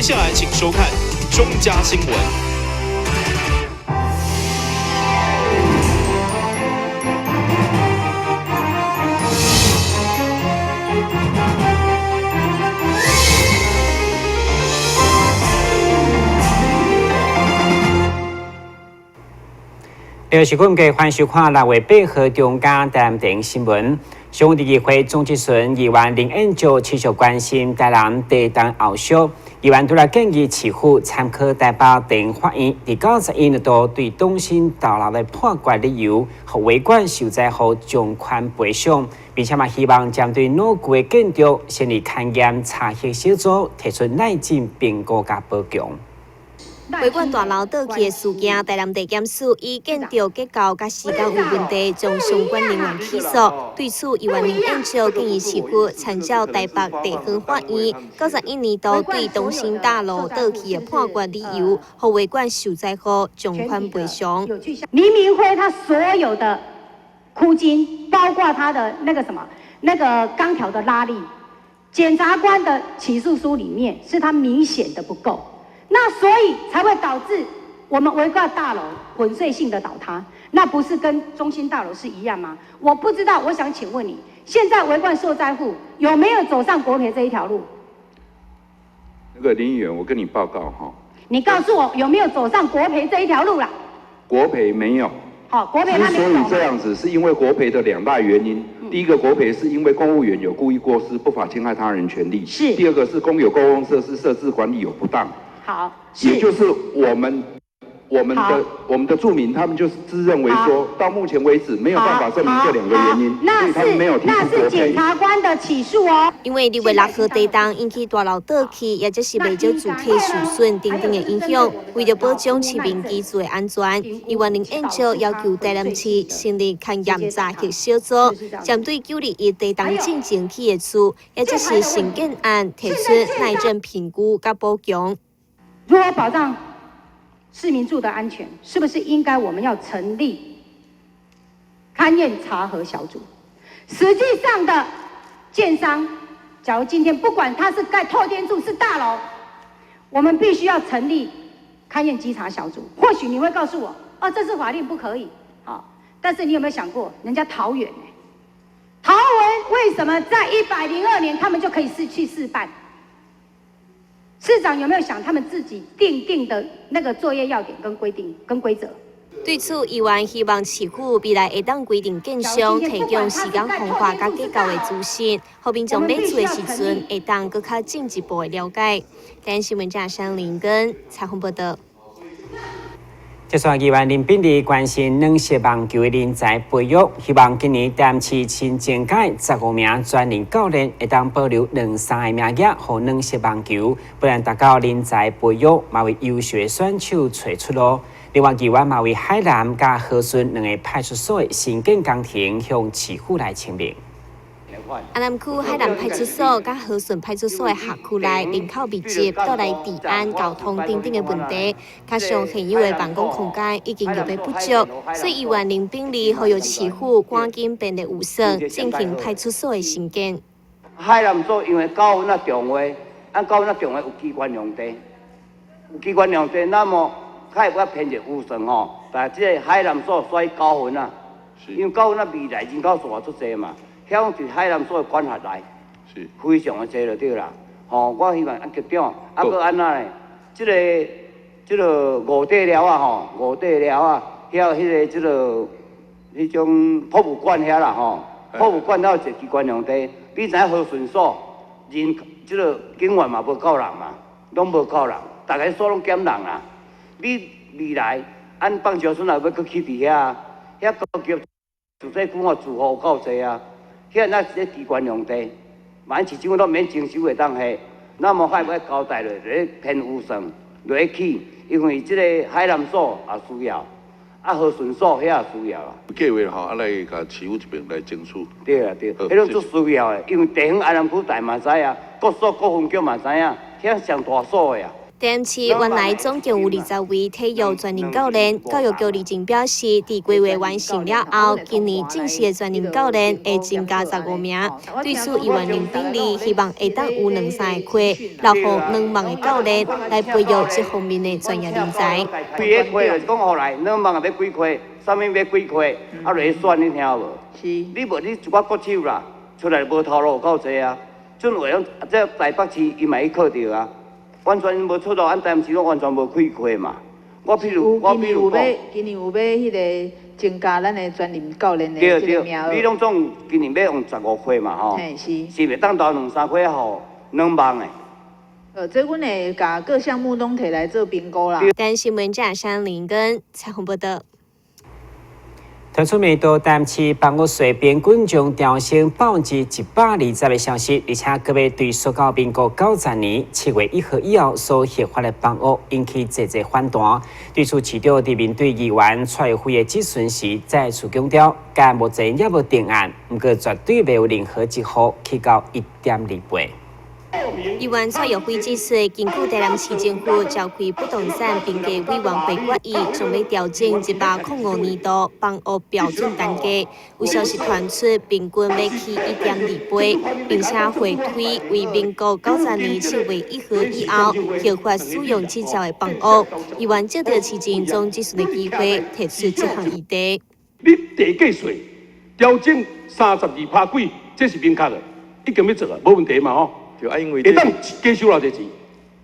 接下来请收看中嘉新闻。6时嘅欢迎收看6月8號中嘉電視新聞。上第二回總質詢議員林恩州持續關心台南地動後續，議員都來建議市府參考台北地法院第91年度對東興大樓的破壞理由和違規受災後將款賠償，並且希望針對老舊的建築成立勘驗查核小組，提出耐進評估加補強。違規大樓倒去的事件，台南地檢署以建築結構甲時間有問題，將相關人員起訴。對此，議員林恩州建議市府參照台北地方法院91年度對東興大樓倒去的破壞理由和違規受災後將款賠償。黎明輝他所有的箍筋，包括他的那個鋼條的拉力，檢察官的起訴書裡面是他明顯的不夠。那所以才會導致我們違規大樓粉碎性的倒塌，那不是跟中興大樓是一樣嗎？我不知道，我想請問你，現在違規受災戶有沒有走上國賠這一條路？那個林議員，我跟你報告哈。你告訴我有沒有走上國賠這一條路啦？國賠沒有。好，國賠他沒有走。之所以這樣子，是因為國賠的2大原因。第一個國賠是因為公務員有故意過失，不法侵害他人權利。是。第二個是公有公共設施設置管理有不當。好，也就是我們的住民，他們就是自認為說，到目前為止沒有辦法證明這2個原因，所以他們沒有提出國賠。那是檢察官的起訴哦。因為6月6號地動引起大樓倒去，也就是未少主體受損等等的影響，為了保障市民居住的安全，議員林恩州要求台南市成立勘驗查核小組，針對921地動進行起的處，也就是承建案提出耐震評估甲補強。如何保障市民住的安全？是不是應該我們要成立勘驗查核小組？實際上的建商，假如今天不管他是蓋透天厝是大樓，我們必須要成立勘驗稽查小組。或許你會告訴我，哦，這是法令不可以，好，但是你有沒有想過，人家桃園呢？桃園為什麼在102年他們就可以去試辦？市長有沒有想他們自己定的那個作業要點跟規定跟規則？對此，議員希望市府未來會當規定建商提供時間方法甲結構的資訊，後面將買厝的時陣會當更加進一步的了解。台灣新聞正山林根採訪報道。接續議員林秉利關心兩色網球的人才培育，希望今年台南市新增加15名專任教練，會當保留2-3個名額給兩色網球，不然達到人才培育，嘛為優秀選手找出路。另外，議員嘛為海南甲和順2個派出所的新建工程向市府來請命。安南區海南派出所甲和順派出所的轄區內人口密集，帶來治安、交通等等的問題，加上現有的辦公空間已經越來不足，所以議員林秉利呼籲市府趕緊編列預算，進行派出所的興建。海南所因為9分重劃，按9分重劃有機關用地，那麼較要編列預算吼，但係這個海南所所以9分啊，因為9分未來人口數足濟嘛。向住海南所的管轄內，非常的濟就對啦。吼，我希望局長，閣安那呢？這個5地寮啊，吼，5地寮啊，遐迄種博物館遐啦，吼，博物館了一個機關用地，你知和順所人警員嘛無夠人嘛，攏無夠人，大家所攏減人啦。你未來按棒球村也要閣起佇遐，遐高級住宅區吼住戶有夠濟啊。遐那是機關用地，萬市政府都免徵收會當下，那麼還要交代落嚟編預算落去，因為這個海南所也需要，和順所遐也需要。計劃吼，來甲市府這邊來爭取。對啊對，迄種足需要的，因為地方安南區大嘛知啊，各所各分局嘛知啊，遐上大所的啊。第次原来总共有20位体育专任教练，教育局已经表示，伫规划完成了后，今年正式的专任教练会增加15名。对此，议员林炳利希望会当有2-3个课，留予2万的教练来培育这方面的专业人才。规个课就是讲后来2万要几课，啥物要几课，啊，就选你听无？是。你无你一寡国手啦，出来无头路够济啊。准话讲，这台北市伊嘛去考着啊。 完全无出路，咱台南市拢完全无开课嘛。今年有要迄个增加咱的专任教练的这个名额。你拢总今年要用15课嘛吼？嘿是。是袂当到2-3课互2万的。这阮会甲各项目拢摕来做评估啦。但新闻假山林根采访报道。 台出面到淡市办公室边滚将调升120%的消息，而且各位对所到民国90年7月1号以后所核发的房屋引起侪反弹。对此，市长伫面对议员出会的质询时，再次强调，甲目前也无定案，不过绝对袂有任何一户去到1.2倍。 议员蔡耀辉指出，根据台南市政府召开不动产评价委员会决议，将要调整1805年度房屋标准单价，有消息传出，平均要起1.2倍，并且回推为民国90年7月1号以后核发使用这条的房屋。议员借着市政总质询的机会，提出这项议题。你地价税调整32%几，这是明确的，已经要做啊，无问题嘛吼。 就因为会当加收偌济钱，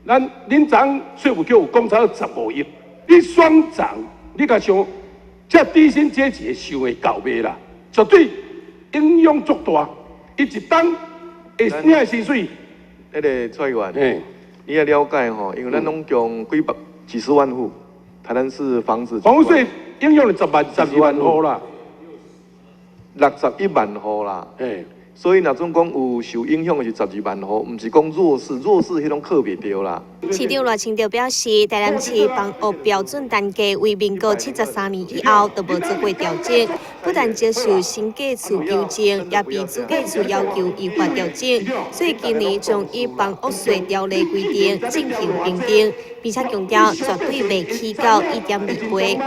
恁昨税务局有讲差15亿，你选涨，你甲想，这低薪阶级想会到袂啦？绝对影响足大，伊一当会领的薪水。迄个蔡员，你也了解吼，因为咱拢将几十万户，台南市房子房屋税影响了12万户啦，61万户啦。所以若总讲有受影响的是12万户，毋是讲弱势迄种课别掉啦。市长罗清德表示，台南市房屋标准单价为民国73年以后都无做过调整，不但接受新价厝纠正，也比租价厝要求依法调整。所以今年将以房屋税条例规定进行评定，并且强调绝对袂起到1.2倍。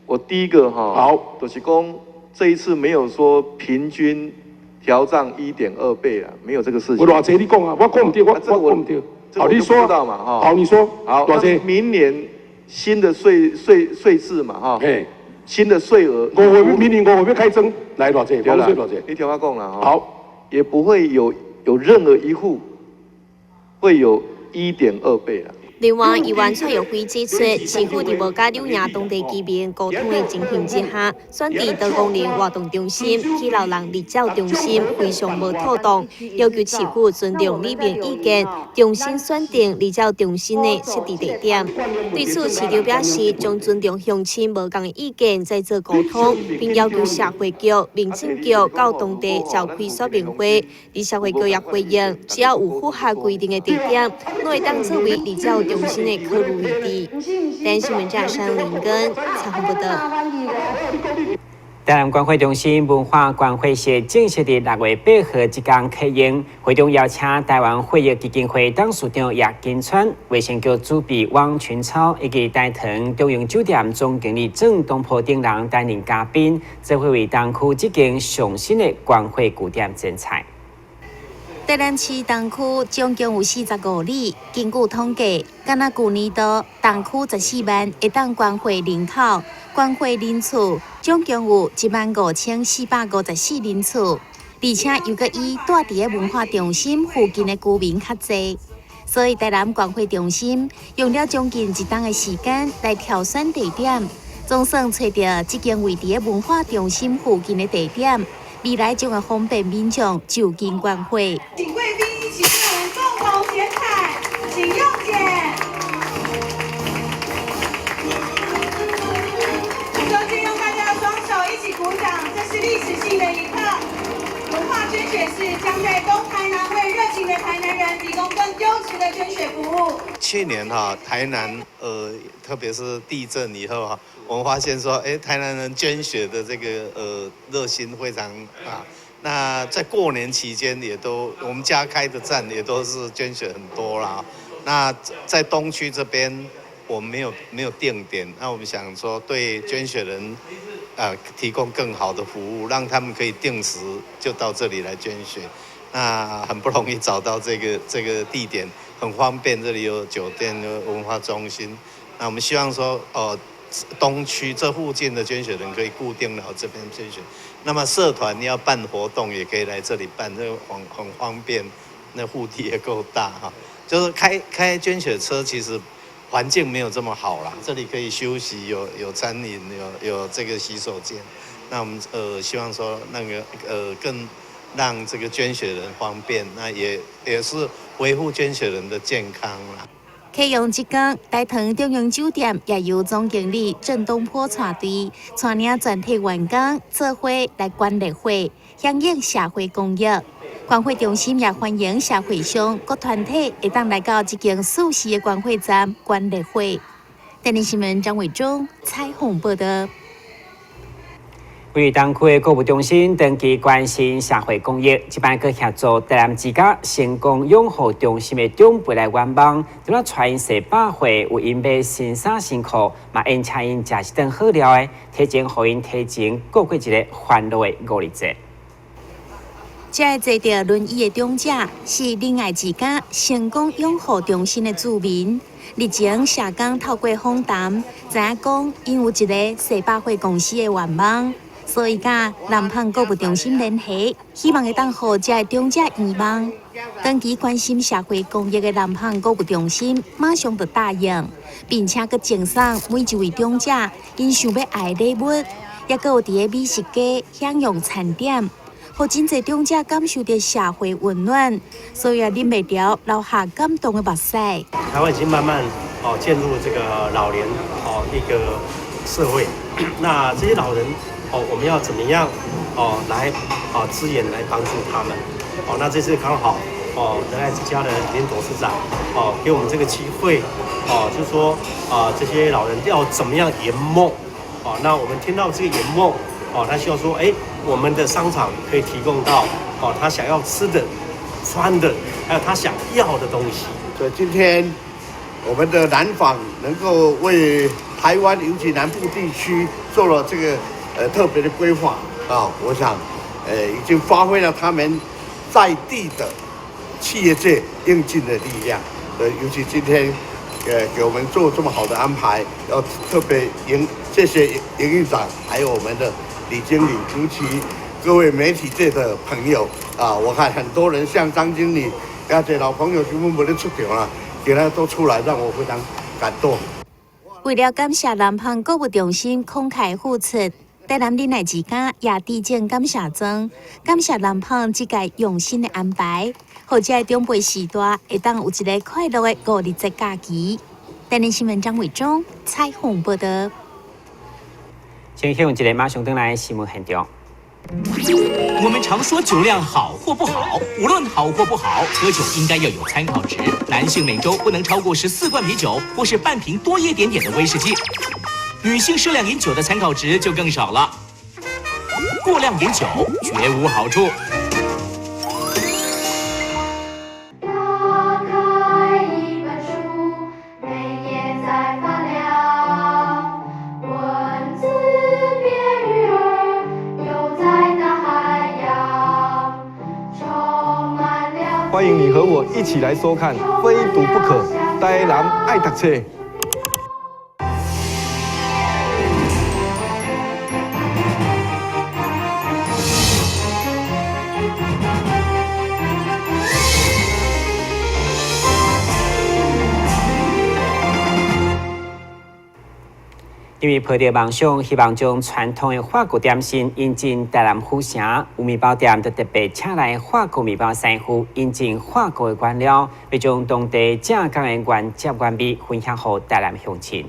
我第一个好，就是讲这一次没有说平均。 调涨1.2倍啊，没有这个事情。我偌济你讲啊，我讲唔对，我讲唔对。好，你说到嘛，哈。好，你说。好，偌济？明年新的税制嘛，哈。嘿。新的税额。明年5月要开征，来偌济？房税偌济？你听我讲啦，哈。好，也不会有任何一户会有1.2倍啦。 另外，议员蔡耀辉指出，市府伫无甲柳营当地居民沟通的情形之下，选伫道光林活动中心去老人立照中心非常无妥当，要求市府尊重里民意见，重新选定立照中心的设置地点。对此，市长表示将尊重乡亲无同的意见，再做沟通，并要求社会局、民政局到当地召开说明会。而社会局也回应，只要有符合规定的地点，拢会当作为立照。 中心的考虑余地。台新闻站山林根采访报道。台南关会中心文化关会社正式伫6月8号即天启用，会中邀请台湾会议基金会董事长叶金川、卫生局主秘汪群超以及大同中央酒店总经理郑东坡等人担任嘉宾，则会为东区即间上新的关会古店剪彩。 台南市东区总共有45里，根据统计，敢若旧年度东区14万会当关会人口，关会人次总共有15454人次，而且又搁以住伫个文化中心附近的居民较济，所以台南关会中心用了将近1冬的时间来挑选地点，总算找到即间位伫个文化中心附近的地点。 未来将会方便民众就近关会。请贵宾一起为我们共同剪彩，请用剪。首先用大家的双手一起鼓掌，这是历史性的一刻。文化捐血室将在东台南为热情的台南人提供更优质的捐血服务。去年台南特别是地震以后我们发现说，台南人捐血的这个热心非常大。那在过年期间也都，我们家开的站也都是捐血很多啦。那在东区这边，我们没有定点，那我们想说对捐血人，提供更好的服务，让他们可以定时就到这里来捐血。那很不容易找到这个地点，很方便，这里有酒店、有文化中心。那我们希望说，东区这附近的捐血人可以固定到这边捐血。那么社团要办活动也可以来这里办，这个很方便，那腹地也够大哈。就是开捐血车，其实环境没有这么好啦。这里可以休息，有餐饮，有这个洗手间。那我们希望说那个更让这个捐血人方便，那也是维护捐血人的健康啦。启用一天，大同中央酒店也由总经理郑东坡带队，带领全体员工做伙来管理会，响应社会公益。关怀中心也欢迎社会上各团体会当来到这间熟悉的关怀站管理会。台联新闻张伟忠采访报道。位于东区的购物中心长期关心社会公益，这摆去协助台南之家成功养护中心的长辈来愿望，除了带因洗百货，有因买新衫新裤，嘛因请因食一顿好料的，提前互因提前过一个欢乐的五日节。这坐着轮椅的长者是仁爱之家成功养护中心的住民。日前社工透过访谈，知影讲因有一个洗百货公司的愿望。所以，甲南胖购物中心联系，希望会当互这长者圆梦。长期关心社会公益的南胖购物中心马上就答应，并且佮赠送每一位长者因想要爱的礼物，也佮有伫个美食街享用餐点，互真侪长者感受到社会温暖，所以也忍袂住流下感动的目屎。台湾已经慢慢进入这个老年一个社会，那这些老人。我们要怎么样来支援来帮助他们？那这次刚好仁爱之家的林董事长给我们这个机会就是说这些老人要怎么样圆梦那我们听到这个圆梦他希望说我们的商场可以提供到他想要吃的、穿的，还有他想要的东西。所以今天我们的南纺能够为台湾尤其南部地区做了这个。特别的规划我想，已经发挥了他们在地的企业界应尽的力量。尤其今天，给我们做这么好的安排，要特别谢谢营运长，还有我们的李经理，尤其各位媒体界的朋友我看很多人像张经理，这些老朋友全部没得出场了，今天都出来，让我非常感动。为了感谢南胖购物中心慷慨付出。台南仁爱之家也致敬感谢状，感谢南胖这个用心的安排，或者长辈时代会当有一个快乐的五日节假期。台联新闻张伟忠采访报道。先用一个马上登来新闻现场。我们常说酒量好或不好，无论好或不好，喝酒应该要有参考值。男性每周不能超过14罐啤酒，或是半瓶多一点点的威士忌。女性适量饮酒的参考值就更少了，过量饮酒绝无好处。打开一本书，每页在发亮，文字变鱼儿，游在大海洋，充满了。欢迎你和我一起来收看《非读不可》，台南爱读册。因为抱着梦想，希望将传统的法国点心引进台南府城，有面包店就特别请来法国面包师傅引进法国的原料，要将当地正港的原汁原味分享给台南乡亲。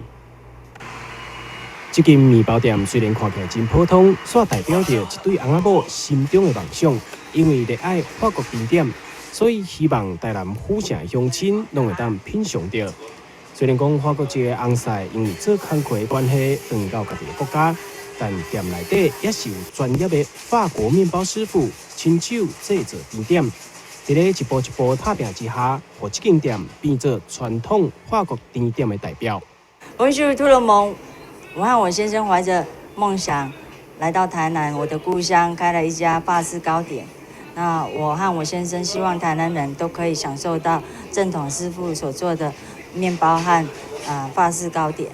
这间面包店虽然看起来真普通，却代表着一对翁仔某心中的梦想。因为热爱法国甜点，所以希望台南府城的乡亲拢会当品尝到。虽然讲法国籍的翁婿因为做工课的关系转到家己的国家，但店内底也是有专业的法国面包师傅亲手制作甜点。在咧一步一步打拼之下，让这间店变作传统法国甜点的代表。Bonjour tout le monde， 我和我先生怀着梦想来到台南，我的故乡，开了一家法式糕点。那我和我先生希望台南人都可以享受到正统师傅所做的面包和法式糕点。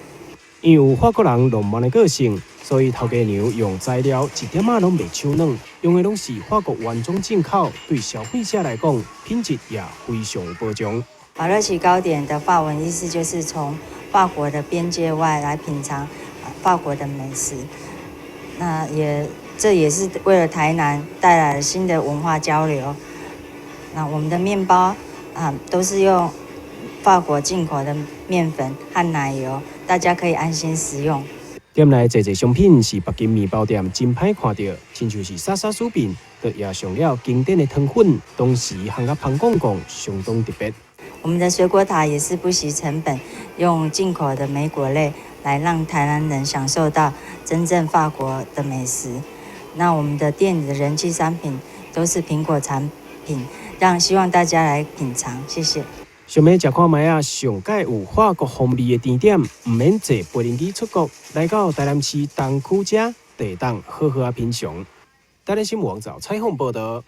因有法国人浪漫的个性，所以头家娘用材料一点仔拢袂手软，用的拢是法国原装进口，对消费者来讲，品质也非常有保障。法乐奇糕点的法文意思就是从法国的边界外来品尝法国的美食。那这也是为了台南带来了新的文化交流。那我们的面包都是用法国进口的面粉和奶油，大家可以安心食用。店内侪侪商品是北京面包店真歹看到，亲像是沙薯饼，都也上了经典的糖粉，当时含甲香港讲相当特别。我们的水果塔也是不惜成本，用进口的莓果类来让台南人享受到真正法国的美食。那我们的店里的人气商品都是苹果产品，希望大家来品尝，谢谢。想要食看卖啊，上届有法国风味的甜点，唔免坐飞轮机出国，来到台南市东区遮，地当好好品尝。台南新闻网找采访报道。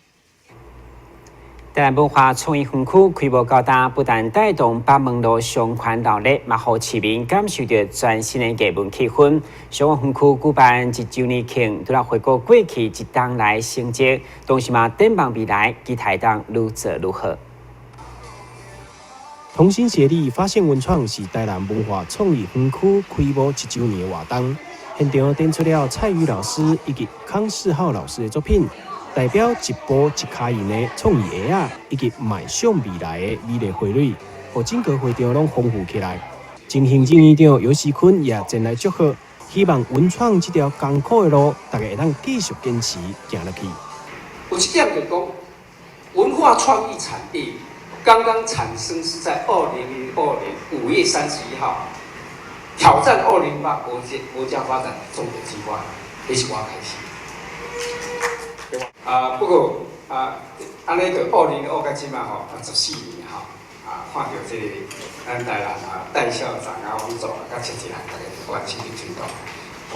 台南文化创意园区开幕高大，不但带动北门路上宽闹热，嘛让市民感受到全新的艺文气氛。上湾园区举办1周年庆，除了回顾过去一冬来成绩，同时嘛展望未来，期待当愈做愈好。同心协力发现文创是台南文化创意园区开幕1周年的活动，现场展出了蔡宇老师以及康世浩老师的作品。代表一步一卡印的创意鞋啊，以及迈向未来的美丽花蕊，让整个会场拢丰富起来。前行政院长尤锡坤也前来祝贺，希望文创这条艰苦的路，大家会当继续坚持行落去。有一点就是讲，文化创意产业刚刚产生是在2002年5月31号，挑战208国家发展重点计划，那是我开始。不过安尼就2022到即嘛14年看到这个咱台南戴校长王总甲陈志涵大家完成的成功，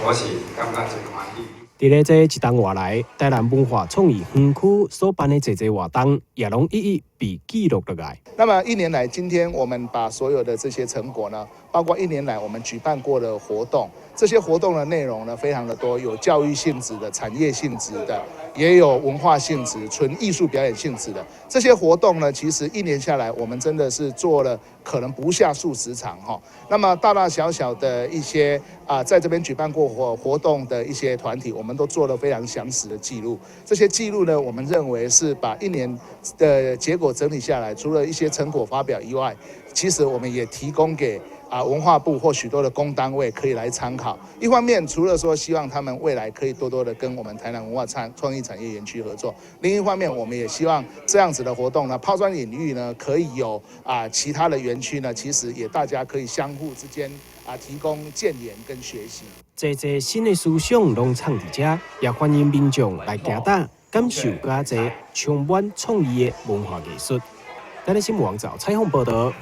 我是感觉真欢喜。伫咧这一冬外来，台南文化创意园区所办的侪活动，也拢一一被记录落来。那么1年来，今天我们把所有的这些成果呢，包括1年来我们举办过的活动，这些活动的内容呢非常的多，有教育性质的、产业性质的，也有文化性质、纯艺术表演性质的。这些活动呢，其实1年下来，我们真的是做了可能不下数十场哈。那么大大小小的一些在这边举办过活动的一些团体，我们都做了非常详实的记录。这些记录呢，我们认为是把1年的结果整理下来，除了一些成果发表以外，其实我们也提供给文化部或许多的公单位可以来参考。一方面，除了说希望他们未来可以多多的跟我们台南文化创意产业园区合作，另一方面，我们也希望这样子的活动呢，抛砖引玉呢，可以有其他的园区呢，其实也大家可以相互之间提供建言跟学习。这新的思想拢藏伫遮，也欢迎民众来行打感受加这充满创意的文化艺术。台南新闻网找采访报道。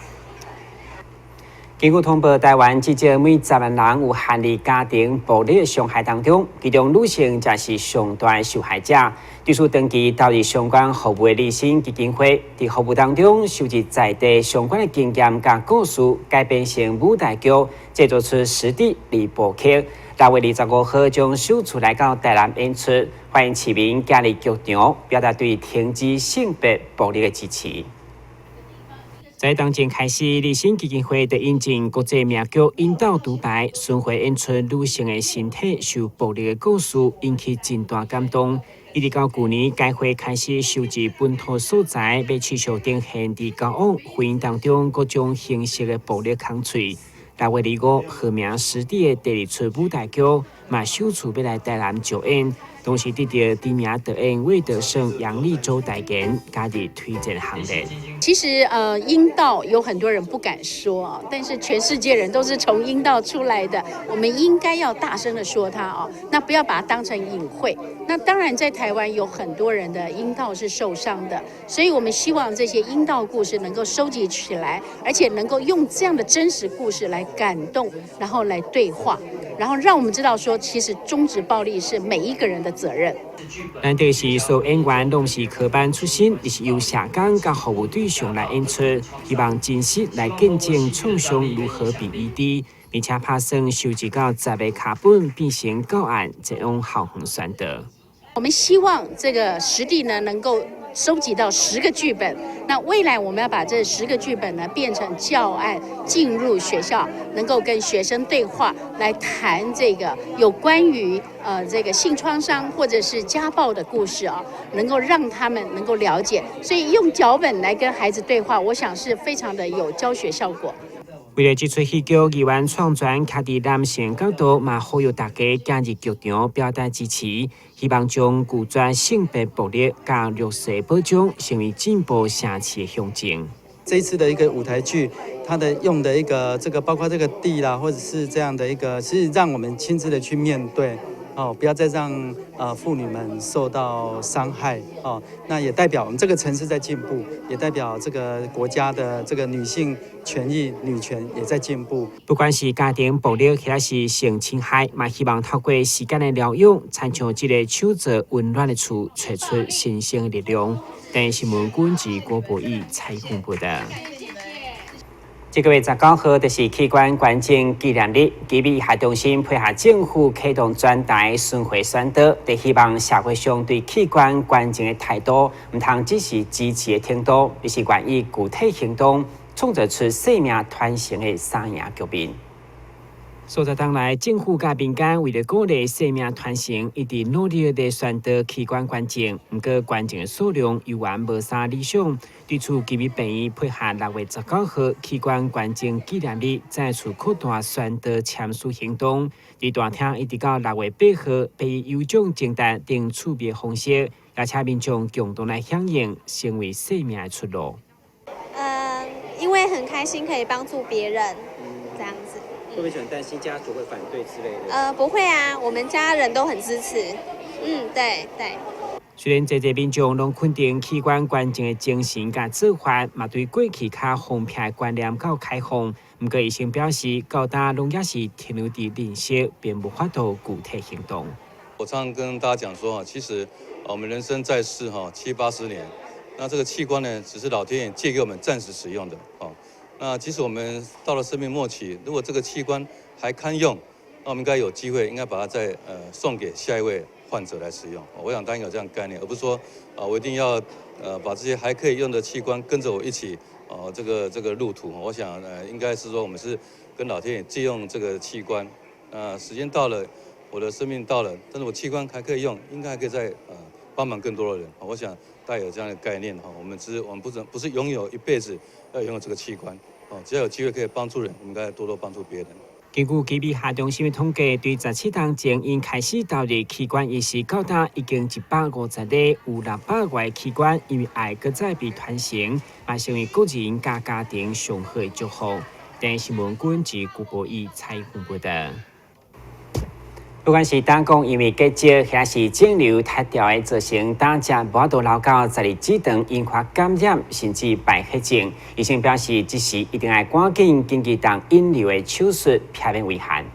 根据通报，台湾至少每10万人有限于家庭暴力伤害当中，其中女性才是上大受害者。据说，长期投入相关服务的立新基金会，在服务当中收集在地相关的经验甲故事，改编成舞台剧，制作出实地2部曲。6月25号将首次来到台南演出，欢迎市民加入剧场，表达对停止性别暴力的支持。在当前开始，立新基金会的引进国际名剧引导独白，巡回演出女性的身体受暴力的故事，引起真大感动。一直到去年，该会开始收集本土素材，要持续呈现伫交往婚姻当中各种形式的暴力抗罪。6月25号名实地的第2出舞台剧，嘛首次要来台南上演。同时得到知名导演魏德胜、杨立洲代言，加入推荐行列。其实阴道有很多人不敢说，但是全世界人都是从阴道出来的，我们应该要大声的说它哦，那不要把它当成隐晦。那当然，在台湾有很多人的阴道是受伤的，所以我们希望这些阴道故事能够收集起来，而且能够用这样的真实故事来感动，然后来对话，然后让我们知道说，其实终止暴力是每一个人的责任。难得是所有演员拢是科班出身，也是由社工甲服务对象来演出，希望真实来见证创伤如何被医治，并且拍算收集到10个卡本变成教案，这样校方宣导。我们希望这个实地呢能够收集到10个剧本，那未来我们要把这10个剧本呢变成教案，进入学校，能够跟学生对话，来谈这个有关于这个性创伤或者是家暴的故事啊，能够让他们能够了解。所以用脚本来跟孩子对话，我想是非常的有教学效果。为了这出戏剧，议员创专徛伫男性角度，嘛呼吁大家加入剧场表达支持，希望将拒绝性别暴力甲弱势保障成为进步城市的象征。这一次的一个舞台剧，它的用的一个包括这个地啦，或者是这样的一个，是让我们亲自的去面对。不要再让妇女们受到伤害哦。那也代表我们这个城市在进步，也代表这个国家的这个女性权益、女权也在进步。不管是家庭暴力，还是性侵害，嘛希望透过时间的疗养，参像这个守着温暖的厝，找出新鲜的力量。但新闻管制郭博义采访报道。这个月19号就是器官捐赠纪念日，基比下中心配合政府启动专台巡回宣导，就希望社会上对器官捐赠的态度，唔通只是支持的程度，而是愿意具体行动，创造出生命传承的三赢局面。所在当来，政府甲民间为了鼓励生命传承，一直努力地宣导器官捐赠，不过捐赠的数量犹原无啥理想。对此，基比病院配合6月19号器官捐赠纪念日，再次扩大宣导签署行动。伫大厅一直到6月8号，被邮种征达等储备方式，邀请民众共同来响应，成为生命的出路。因为很开心可以帮助别人，这样子。会不会很担心家属会反对之类的？不会啊，我们家人都很支持。对。虽然这民众拢肯定器官捐赠的精神甲做法，嘛对过去较封闭的观念较开放，不过医生表示，到今拢也是停留在认识，并无法度具体行动。我常常跟大家讲说，其实我们人生在世70、80年，那这个器官呢，只是老天爷借给我们暂时使用的那即使我们到了生命末期，如果这个器官还堪用，那我们应该有机会，应该把它再送给下一位患者来使用。我想当然有这样的概念，而不是说我一定要把这些还可以用的器官跟着我一起这个路途。我想应该是说我们是跟老天爷借用这个器官，时间到了，我的生命到了，但是我器官还可以用，应该还可以再帮忙更多的人。我想大家有这样的概念我们不是拥有一辈子要拥有这个器官。只要有机会可以帮助人，我们应该多帮助别人。根据基比下中心的统计，对17天前因开始投入器官移植到达已经150例，有600个器官因为爱搁再被传承，嘛成为个人甲家庭上好的祝福。但新闻管制郭博义采访报道。不管是打工因为结节，还是肿瘤脱掉的造成打只无度留到12指肠引发感染，甚至败血症，医生表示，这时一定要赶紧紧急动引流的手术，避免危险。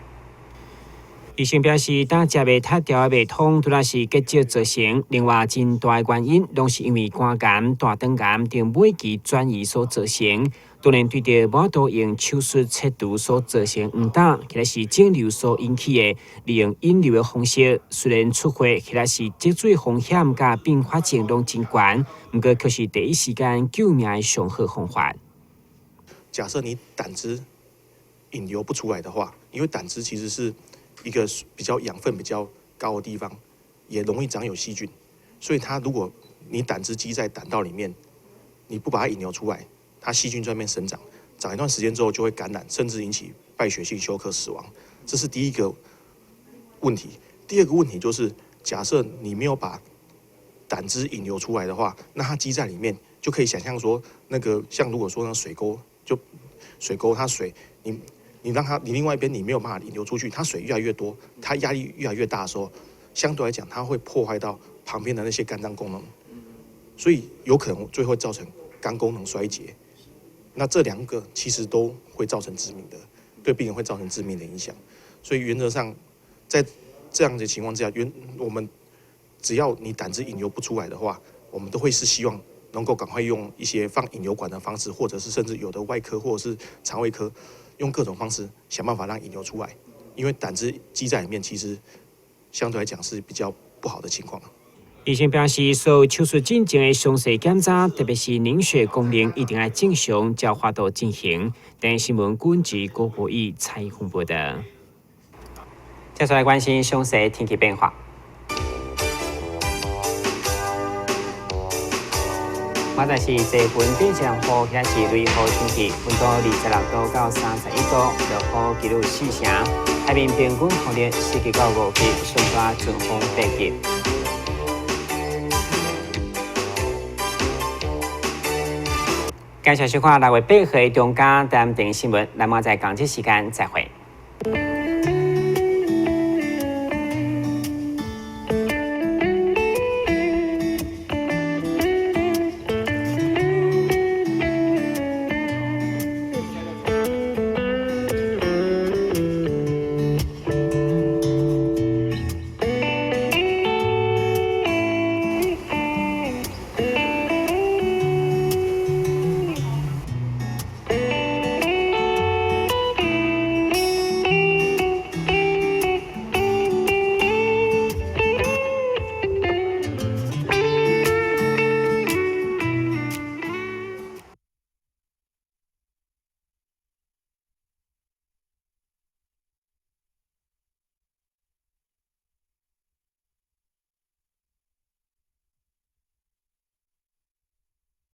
医生表示，打只未脱掉的胃痛，除了是结节造成，另外真大的原因，拢是因为肝癌、大肠癌等尾期转移所造成。当然，对着无度用手术切除所造成误打，其实是肿瘤所引起的。利用引流的方式，虽然出血其实是积水风险甲并发症拢真悬，不过却是第一时间救命的上好方法。假设你胆汁引流不出来的话，因为胆汁其实是一个比较养分比较高的地方，也容易长有细菌，所以如果你胆汁积在胆道里面，你不把它引流出来，它细菌在那边生长，长一段时间之后就会感染，甚至引起败血性休克死亡。这是第一个问题。第二个问题就是假设你没有把胆汁引流出来的话，那它积在里面，就可以想象说，那个像如果说那水沟，就水沟它水，你让它你另外一边你没有办法引流出去，它水越来越多，它压力越来越大的时候，相对来讲它会破坏到旁边的那些肝脏功能，所以有可能最后造成肝功能衰竭。那这2个其实都会造成致命的，对病人会造成致命的影响。所以原则上，在这样的情况之下，我们只要你胆汁引流不出来的话，我们都会是希望能够赶快用一些放引流管的方式，或者是甚至有的外科或者是肠胃科，用各种方式想办法让引流出来。因为胆汁积在里面，其实相对来讲是比较不好的情况。医生表示，所有手术进前的详细检查，特别是凝血功能，一定要正常才有法度进行。等新闻管制郭国义采访报道。接下来关心详细天气变化。现在是这份北江雨，现在是雷雨天气，温度26度到31度，落雨记录4成。海面平均风力4级到5级，上大阵风8级。感谢收看6月8号中间台电新闻，那么在港节时间再会。